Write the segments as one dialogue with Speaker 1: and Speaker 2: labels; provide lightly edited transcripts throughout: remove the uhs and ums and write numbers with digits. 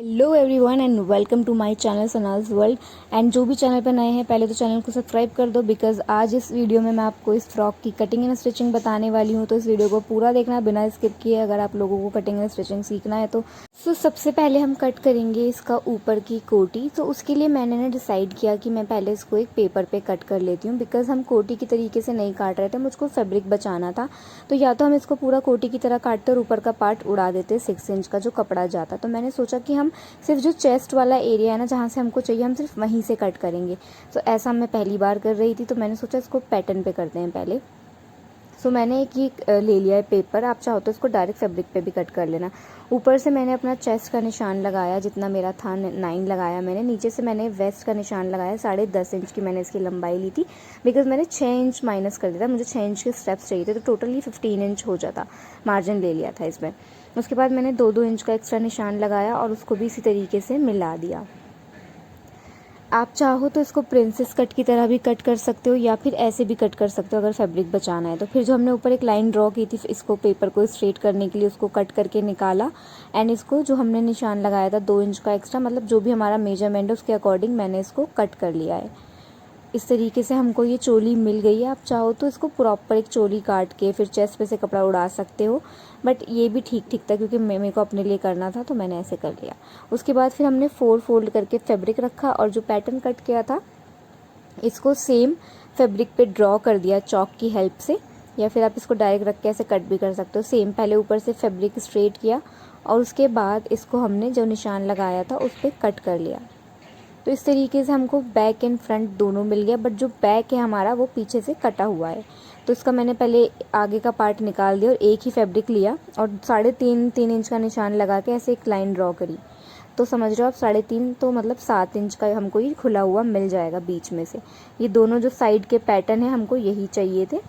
Speaker 1: Hello everyone and welcome to my channel Sana's world. And जो भी channel पर नए हैं पहले तो चैनल को सब्सक्राइब कर दो, बिकॉज आज इस वीडियो में मैं आपको इस फ्रॉक की कटिंग एंड स्टिचिंग बताने वाली हूँ। तो इस वीडियो को पूरा देखना बिना स्किप किए अगर आप लोगों को कटिंग एंड स्टिचिंग सीखना है तो। सबसे पहले हम कट करेंगे इसका ऊपर की कोटी। तो उसके लिए मैंने डिसाइड किया कि मैं पहले इसको एक पेपर पे कट कर लेती हूँ, बिकॉज हम कोटी की तरीके से नहीं काट रहे थे, मुझको फैब्रिक बचाना था। तो या तो हम इसको पूरा कोटी की तरह काटते और ऊपर का पार्ट उड़ा देते 6 इंच का जो कपड़ा जाता। तो मैंने सोचा कि हम सिर्फ जो चेस्ट वाला एरिया है ना, जहाँ से हमको चाहिए हम सिर्फ वहीं से कट करेंगे। तो ऐसा मैं पहली बार कर रही थी, तो मैंने सोचा इसको पैटर्न पे करते हैं पहले। मैंने एक ये ले लिया है पेपर। आप चाहो तो इसको डायरेक्ट फैब्रिक पे भी कट कर लेना। ऊपर से मैंने अपना चेस्ट का निशान लगाया, जितना मेरा था 9 लगाया मैंने। नीचे से मैंने वेस्ट का निशान लगाया, 10.5 इंच की मैंने इसकी लंबाई ली थी, बिकॉज मैंने 6 इंच माइनस कर दिया था, मुझे 6 इंच के स्टेप्स चाहिए थे, तो टोटली 15 इंच हो जाता। मार्जिन ले लिया था इसमें। उसके बाद मैंने 2-2 इंच का एक्स्ट्रा निशान लगाया और उसको भी इसी तरीके से मिला दिया। आप चाहो तो इसको प्रिंसेस कट की तरह भी कट कर सकते हो, या फिर ऐसे भी कट कर सकते हो अगर फैब्रिक बचाना है तो। फिर जो हमने ऊपर एक लाइन ड्रॉ की थी, इसको पेपर को स्ट्रेट करने के लिए उसको कट करके निकाला। एंड इसको जो हमने निशान लगाया था 2 इंच का एक्स्ट्रा, मतलब जो भी हमारा मेजरमेंट है उसके अकॉर्डिंग मैंने इसको कट कर लिया है। इस तरीके से हमको ये चोली मिल गई है। आप चाहो तो इसको प्रॉपर एक चोली काट के फिर चेस्ट पे से कपड़ा उड़ा सकते हो, बट ये भी ठीक था क्योंकि मेरे को अपने लिए करना था, तो मैंने ऐसे कर लिया। उसके बाद फिर हमने 4 फोल्ड करके फैब्रिक रखा और जो पैटर्न कट किया था इसको सेम फैब्रिक पे ड्रॉ कर दिया चॉक की हेल्प से, या फिर आप इसको डायरेक्ट रख के ऐसे कट भी कर सकते हो। सेम पहले ऊपर से फैब्रिक स्ट्रेट किया और उसके बाद इसको हमने जो निशान लगाया था उस पर कट कर लिया। तो इस तरीके से हमको बैक एंड फ्रंट दोनों मिल गया, बट जो बैक है हमारा वो पीछे से कटा हुआ है। तो इसका मैंने पहले आगे का पार्ट निकाल दिया और एक ही फैब्रिक लिया और 3.5 इंच का निशान लगा के ऐसे एक लाइन ड्रॉ करी। तो समझ रहे हो आप, 3.5 तो मतलब 7 इंच का हमको ये खुला हुआ मिल जाएगा बीच में से। ये दोनों जो साइड के पैटर्न है हमको यही चाहिए थे,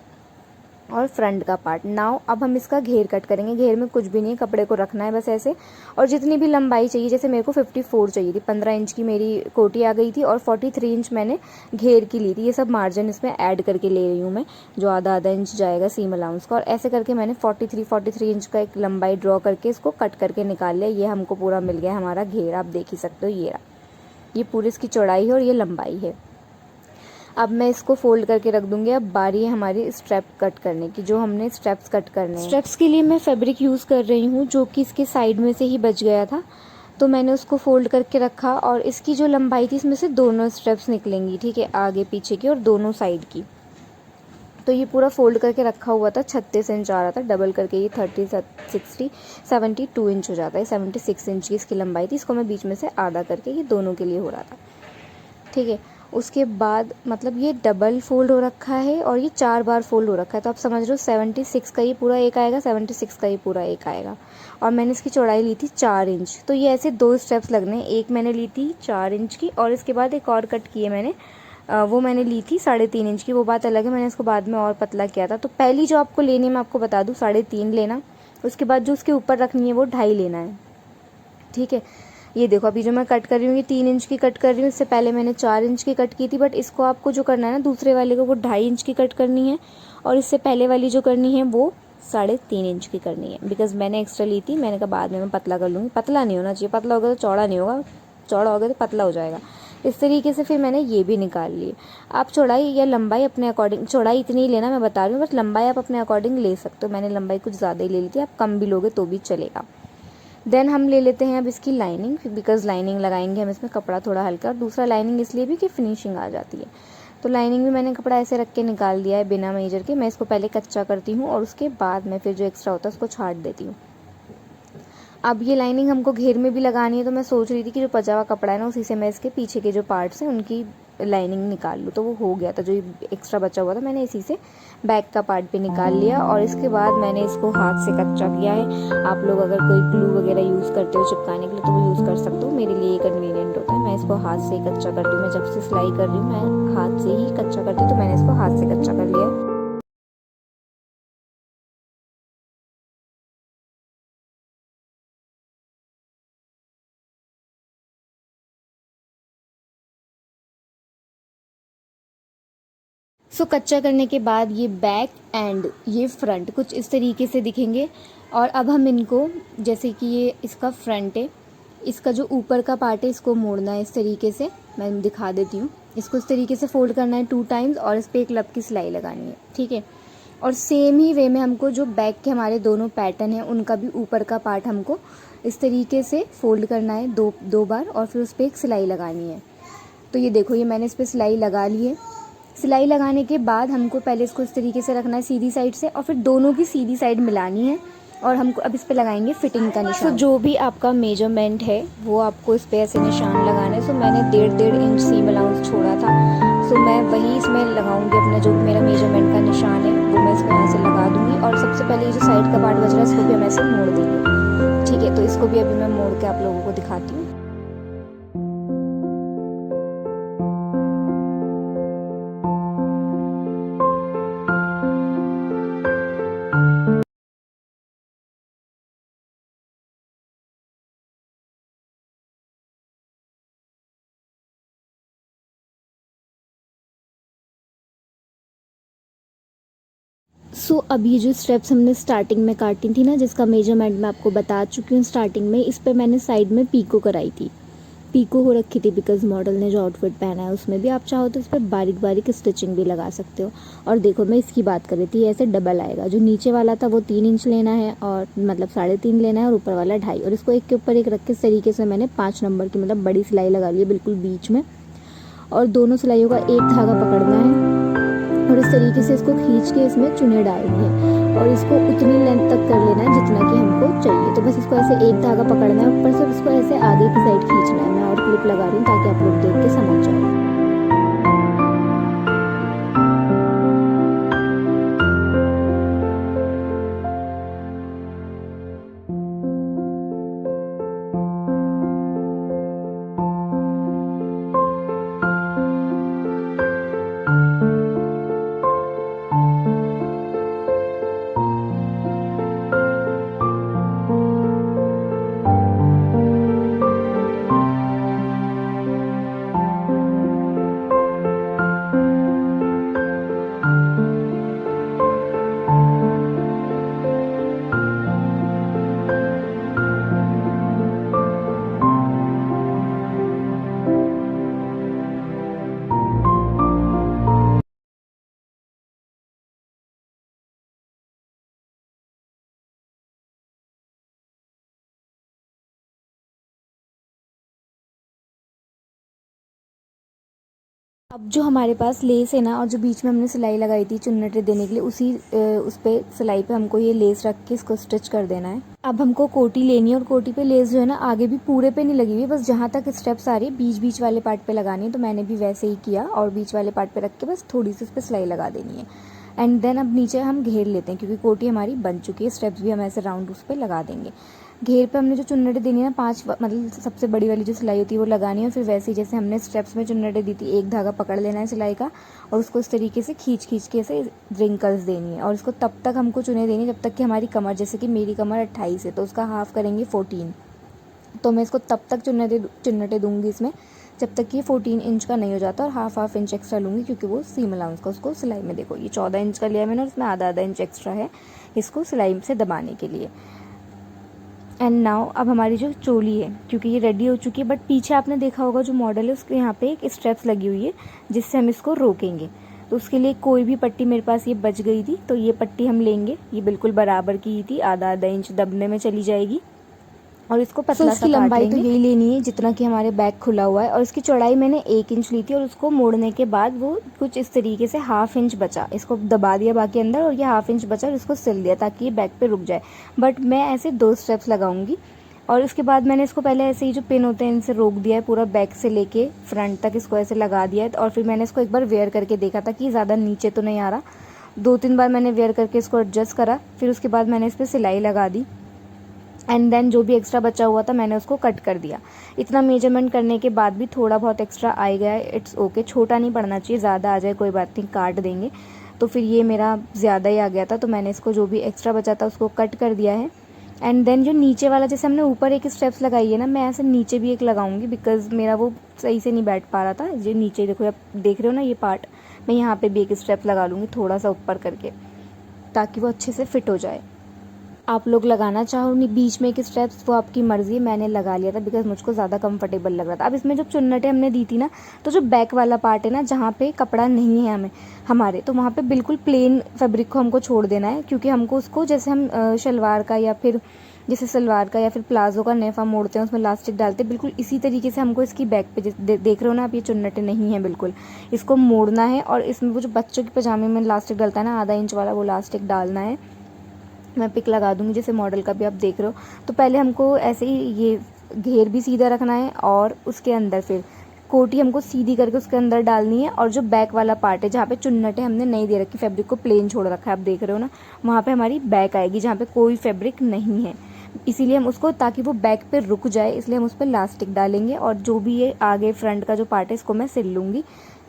Speaker 1: और फ्रंट का पार्ट। नाउ अब हम इसका घेर कट करेंगे। घेर में कुछ भी नहीं है, कपड़े को रखना है बस ऐसे। और जितनी भी लंबाई चाहिए, जैसे मेरे को 54 चाहिए थी, 15 इंच की मेरी कोटी आ गई थी और 43 इंच मैंने घेर की ली थी। ये सब मार्जिन इसमें ऐड करके ले रही हूँ मैं, जो आधा इंच जाएगा सीम अलाउंस का। और ऐसे करके मैंने 43 इंच का एक लंबाई ड्रॉ करके इसको कट करके निकाल लिया। ये हमको पूरा मिल गया हमारा घेर, आप देख ही सकते हो। ये रहा, ये पूरी इसकी चौड़ाई है और ये लंबाई है। अब मैं इसको फोल्ड करके रख दूंगी। अब बारी है हमारी स्ट्रैप कट करने की, जो हमने स्ट्रैप्स कट करने हैं। स्ट्रैप्स के लिए मैं फैब्रिक यूज़ कर रही हूँ जो कि इसके साइड में से ही बच गया था, तो मैंने उसको फोल्ड करके रखा। और इसकी जो लंबाई थी इसमें से दोनों स्ट्रैप्स निकलेंगी, ठीक है, आगे पीछे की और दोनों साइड की। तो ये पूरा फोल्ड करके रखा हुआ था, 36 इंच आ रहा था, डबल करके ये 72 इंच हो जाता है। 76 इंच की इसकी लंबाई थी। इसको मैं बीच में से आधा करके ये दोनों के लिए हो रहा था, ठीक है। उसके बाद मतलब ये डबल फोल्ड हो रखा है और ये 4 बार फोल्ड हो रखा है। तो आप समझ लो 76 का ये पूरा एक आएगा, 76 का ये पूरा एक आएगा। और मैंने इसकी चौड़ाई ली थी 4 इंच। तो ये ऐसे 2 स्टेप्स लगने हैं। एक मैंने ली थी 4 इंच की और इसके बाद एक और कट की है मैंने, वो मैंने ली थी 3.5 इंच की। वो बात अलग है, मैंने इसको बाद में और पतला किया था। तो पहली जो आपको लेनी है मैं आपको बता दूँ, 3.5 लेना। उसके बाद जो उसके ऊपर रखनी है वो 2.5 लेना है, ठीक है। ये देखो अभी जो मैं कट कर रही हूँ ये 3 इंच की कट कर रही हूँ। इससे पहले मैंने 4 इंच की कट की थी, बट इसको आपको जो करना है ना दूसरे वाले को, वो 2.5 इंच की कट करनी है। और इससे पहले वाली जो करनी है वो 3.5 इंच की करनी है, बिकॉज मैंने एक्स्ट्रा ली थी। मैंने कहा बाद में मैं पतला कर लूँगी। पतला नहीं होना चाहिए, पतला होगा तो चौड़ा नहीं होगा, चौड़ा होगा तो पतला हो जाएगा। इस तरीके से फिर मैंने ये भी निकाल लिए। आप चौड़ाई या लंबाई अपने अकॉर्डिंग, चौड़ाई इतनी ही लेना मैं बता रही हूँ, बस लंबाई आप अपने अकॉर्डिंग ले सकते हो। मैंने लंबाई कुछ ज़्यादा ही ले ली थी, आप कम भी लोगे तो भी चलेगा। देन हम ले लेते हैं अब इसकी लाइनिंग, बिकॉज लाइनिंग लगाएंगे हम इसमें, कपड़ा थोड़ा हल्का। और दूसरा लाइनिंग इसलिए भी कि फिनिशिंग आ जाती है। तो लाइनिंग भी मैंने कपड़ा ऐसे रख के निकाल दिया है बिना मेजर के। मैं इसको पहले कच्चा करती हूँ और उसके बाद मैं फिर जो एक्स्ट्रा होता है उसको छाट देती हूँ। अब ये लाइनिंग हमको घेर में भी लगानी है, तो मैं सोच रही थी कि जो पचा हुआ कपड़ा है ना उसी से मैं इसके पीछे के जो पार्ट्स हैं उनकी लाइनिंग निकाल लूँ। तो वो हो गया था, जो एक्स्ट्रा बचा हुआ था मैंने इसी से बैक का पार्ट भी निकाल लिया। और इसके बाद मैंने इसको हाथ से कच्चा किया है। आप लोग अगर कोई ग्लू वगैरह यूज़ करते हो चिपकाने के लिए तो वो यूज़ कर सकते हो। मेरे लिए कन्वीनियंट होता है, मैं इसको हाथ से ही कच्चा करती हूँ। मैं जब से सिलाई कर रही हूँ मैं हाथ से ही कच्चा करती हूँ, तो मैंने इसको हाथ से कच्चा कर लिया। कच्चा करने के बाद ये बैक एंड ये फ्रंट कुछ इस तरीके से दिखेंगे। और अब हम इनको, जैसे कि ये इसका फ्रंट है, इसका जो ऊपर का पार्ट है इसको मोड़ना है इस तरीके से, मैं दिखा देती हूँ। इसको इस तरीके से फोल्ड करना है 2 टाइम्स और इस पर एक लब की सिलाई लगानी है, ठीक है। और सेम ही वे में हमको जो बैक के हमारे दोनों पैटर्न हैं उनका भी ऊपर का पार्ट हमको इस तरीके से फोल्ड करना है दो बार और फिर उस पर एक सिलाई लगानी है। तो ये देखो, ये मैंने इस पर सिलाई लगा ली है। सिलाई लगाने के बाद हमको पहले इसको इस तरीके से रखना है सीधी साइड से और फिर दोनों की सीधी साइड मिलानी है और हमको अब इस पे लगाएंगे फिटिंग का निशान। तो जो भी आपका मेजरमेंट है वो आपको इस पे ऐसे निशान लगाना है। सो मैंने 1.5 इंच सीम अलाउंस छोड़ा था, सो मैं वही इसमें लगाऊंगी अपना जो भी मेरा मेजरमेंट का निशान है वो मैं इसमें यहाँ से लगा दूंगी। और सबसे पहले ये जो साइड का पार्ट बच रहा है इसको भी हम ऐसे मोड़ देंगे, ठीक है। तो इसको भी अभी मैं मोड़ के आप लोगों को दिखाती हूँ। अब ये जो स्टेप्स हमने स्टार्टिंग में काटी थी ना, जिसका मेजरमेंट मैं आपको बता चुकी हूँ स्टार्टिंग में, इस पर मैंने साइड में पीको कराई थी। पीको हो रखी थी बिकॉज मॉडल ने जो आउटफिट पहना है उसमें भी आप चाहो तो इस पर बारीक बारीक स्टिचिंग भी लगा सकते हो। और देखो, मैं इसकी बात कर रही थी, ऐसे डबल आएगा। जो नीचे वाला था वो 3 इंच लेना है और मतलब 3.5 लेना है और ऊपर वाला 2.5, और इसको एक के ऊपर एक रख के इस तरीके से मैंने 5 नंबर की मतलब बड़ी सिलाई लगा ली है बिल्कुल बीच में। और दोनों सिलाइयों का एक धागा पकड़ना है और इस तरीके से इसको खींच के इसमें चुने डालनी है और इसको उतनी लेंथ तक कर लेना है जितना कि हमको चाहिए। तो बस इसको ऐसे एक धागा पकड़ना है, ऊपर से इसको ऐसे आगे की साइड खींचना है। मैं और क्लिप लगा रही हूँ ताकि आप लोग देख के समझ जाओ। अब जो हमारे पास लेस है ना, और जो बीच में हमने सिलाई लगाई थी चुन्नटें देने के लिए, उस पे सिलाई पे हमको ये लेस रख के इसको स्टिच कर देना है। अब हमको कोटी लेनी है और कोटी पे लेस जो है ना आगे भी पूरे पे नहीं लगी हुई, बस जहाँ तक स्टेप्स आ रही है बीच बीच वाले पार्ट पे लगानी है। तो मैंने भी वैसे ही किया और बीच वाले पार्ट पे रख के बस थोड़ी सी उस पर सिलाई लगा देनी है। एंड देन अब नीचे हम घेर लेते हैं क्योंकि कोटी हमारी बन चुकी है। स्टेप्स भी हम ऐसे राउंड उस पर लगा देंगे। घेर पे हमने जो चुन्नटें देनी है ना, 5 मतलब सबसे बड़ी वाली जो सिलाई होती है वो लगानी है। फिर वैसे ही जैसे हमने स्टेप्स में चुन्नटें दी थी, एक धागा पकड़ लेना है सिलाई का और उसको इस तरीके से खींच खींच के ऐसे रिंकल्स देनी है। और इसको तब तक हमको चुने देनी जब तक कि हमारी कमर, जैसे कि मेरी कमर 28 है तो उसका हाफ करेंगे 14। तो मैं इसको तब तक चुन्नटें दूंगी इसमें जब तक कि ये 14 इंच का नहीं हो जाता, और हाफ इंच एक्स्ट्रा लूँगी क्योंकि वो सीम अलाउंस का उसको सिलाई में, देखो ये 14 इंच का लिया मैंने और उसमें आधा इंच एक्स्ट्रा है इसको सिलाई से दबाने के लिए। एंड नाउ अब हमारी जो चोली है क्योंकि ये रेडी हो चुकी है, बट पीछे आपने देखा होगा जो मॉडल है उसके यहाँ पे एक स्ट्रेप्स लगी हुई है जिससे हम इसको रोकेंगे। तो उसके लिए कोई भी पट्टी मेरे पास ये बच गई थी तो ये पट्टी हम लेंगे। ये बिल्कुल बराबर की ही थी, आधा इंच दबने में चली जाएगी और इसको पतला सा लंबाई तो यही लेनी है जितना कि हमारे बैक खुला हुआ है। और इसकी चौड़ाई मैंने 1 इंच ली थी और उसको मोड़ने के बाद वो कुछ इस तरीके से हाफ इंच बचा, इसको दबा दिया बाकी अंदर और ये हाफ इंच बचा और इसको सिल दिया ताकि ये बैक पे रुक जाए। बट मैं ऐसे 2 स्टेप्स लगाऊंगी और उसके बाद मैंने इसको पहले ऐसे ही जो पिन होते हैं इनसे रोक दिया है, पूरा बैक से लेके फ्रंट तक इसको ऐसे लगा दिया है। और फिर मैंने इसको एक बार वेयर करके देखा था कि ज़्यादा नीचे तो नहीं आ रहा। 2-3 बार मैंने वेयर करके इसको एडजस्ट करा, फिर उसके बाद मैंने इस पर सिलाई लगा दी एंड देन जो भी एक्स्ट्रा बचा हुआ था मैंने उसको कट कर दिया। इतना मेजरमेंट करने के बाद भी थोड़ा बहुत एक्स्ट्रा आ गया है, इट्स ओके, छोटा नहीं पड़ना चाहिए, ज़्यादा आ जाए कोई बात नहीं, काट देंगे। तो फिर ये मेरा ज़्यादा ही आ गया था तो मैंने इसको जो भी एक्स्ट्रा बचा था उसको कट कर दिया है। एंड देन जो नीचे वाला, जैसे हमने ऊपर एक स्टेप्स लगाई है ना, मैं ऐसे नीचे भी एक लगाऊंगी बिकॉज मेरा वो सही से नहीं बैठ पा रहा था। जो नीचे देखो, आप देख रहे हो ना ये पार्ट, मैं यहाँ पे भी एक स्टेप लगा लूँगी थोड़ा सा ऊपर करके ताकि वो अच्छे से फिट हो जाए। आप लोग लगाना चाहो नहीं बीच में एक स्टेप्स, वो आपकी मर्ज़ी है। मैंने लगा लिया था बिकॉज मुझको ज़्यादा कंफर्टेबल लग रहा था। अब इसमें जब चुन्नटें हमने दी थी ना, तो जो बैक वाला पार्ट है ना, जहाँ पे कपड़ा नहीं है हमारे, तो वहाँ पे बिल्कुल प्लेन फैब्रिक को हमको छोड़ देना है, क्योंकि हमको उसको जैसे हम शलवार का या फिर प्लाजो का नेफा मोड़ते हैं, उसमें इलास्टिक डालते हैं, बिल्कुल इसी तरीके से हमको इसकी बैक पे देख रहे हो ना आप, ये चुन्नटें नहीं है बिल्कुल, इसको मोड़ना है। और इसमें वो जो बच्चों के पजामे में इलास्टिक डलता है ना, आधा इंच वाला, वो इलास्टिक डालना है। मैं पिक लगा दूंगी जैसे मॉडल का भी आप देख रहे हो। तो पहले हमको ऐसे ही ये घेर भी सीधा रखना है, और उसके अंदर फिर कोटी हमको सीधी करके उसके अंदर डालनी है। और जो बैक वाला पार्ट है, जहाँ पे चुन्नटें हमने नहीं दे रखी, फैब्रिक को प्लेन छोड़ रखा है, आप देख रहे हो ना, वहाँ पे हमारी बैक आएगी जहाँ पे कोई फैब्रिक नहीं है। इसीलिए हम उसको, ताकि वो बैक पे रुक जाए, इसलिए हम उस पर इलास्टिक डालेंगे। और जो भी ये आगे फ्रंट का जो पार्ट है, इसको मैं सिल लूँगी।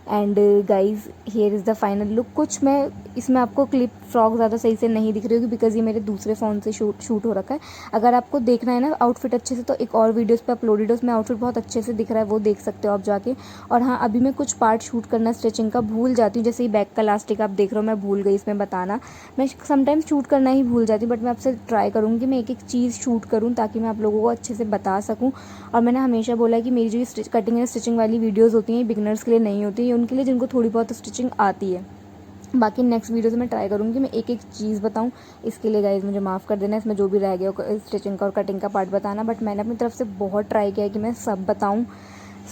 Speaker 1: And guys, here is the final look. कुछ मैं इसमें आपको क्लिप फ्रॉक ज़्यादा सही से नहीं दिख रही होगी, बिकॉज ये मेरे दूसरे फ़ोन से शूट हो रखा है। अगर आपको देखना है ना आउटफिट अच्छे से, तो एक और वीडियोस पे अपलोडेड है, उसमें आउटफिट बहुत अच्छे से दिख रहा है, वो देख सकते हो आप जाके। और हाँ, अभी मैं कुछ पार्ट शूट करना स्टिचिंग का भूल जाती हूँ, जैसे ये बैक का इलास्टिक आप देख रहे हो, मैं भूल गई इसमें बताना। मैं समटाइम्स शूट करना ही भूल जाती हूँ, बट मैं आपसे ट्राई करूँगी मैं एक एक चीज़ शूट करूँ, ताकि मैं आप लोगों को अच्छे से बता सकूँ। और मैंने हमेशा बोला है कि मेरी जो कटिंग एंड स्टिचिंग वाली वीडियोज़ होती हैं, बिगनर्स के लिए नहीं होती, ये उनके लिए जिनको थोड़ी बहुत स्टिचिंग आती है। बाकी नेक्स्ट वीडियो से मैं ट्राई करूँगी मैं एक एक चीज़ बताऊँ। इसके लिए गाइज मुझे माफ़ कर देना, इसमें जो भी रह गया स्टिचिंग का और कटिंग का पार्ट बताना, बट मैंने अपनी तरफ से बहुत ट्राई किया है कि मैं सब बताऊँ।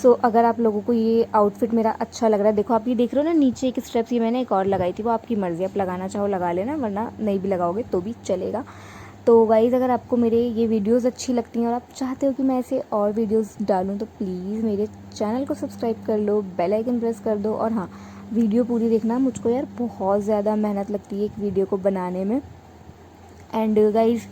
Speaker 1: सो अगर आप लोगों को ये आउटफिट मेरा अच्छा लग रहा है, देखो आप ये देख रहे हो ना, नीचे एक स्टेप्स ये मैंने एक और लगाई थी, वो आपकी मर्ज़ी, आप लगाना चाहो लगा लेना, वरना नहीं भी लगाओगे तो भी चलेगा। तो गाइज़, अगर आपको मेरे ये वीडियोस अच्छी लगती हैं और आप चाहते हो कि मैं ऐसे और वीडियोस डालूं, तो प्लीज़ मेरे चैनल को सब्सक्राइब कर लो, बेल आइकन प्रेस कर दो। और हाँ, वीडियो पूरी देखना, मुझको यार बहुत ज़्यादा मेहनत लगती है एक वीडियो को बनाने में। And guys,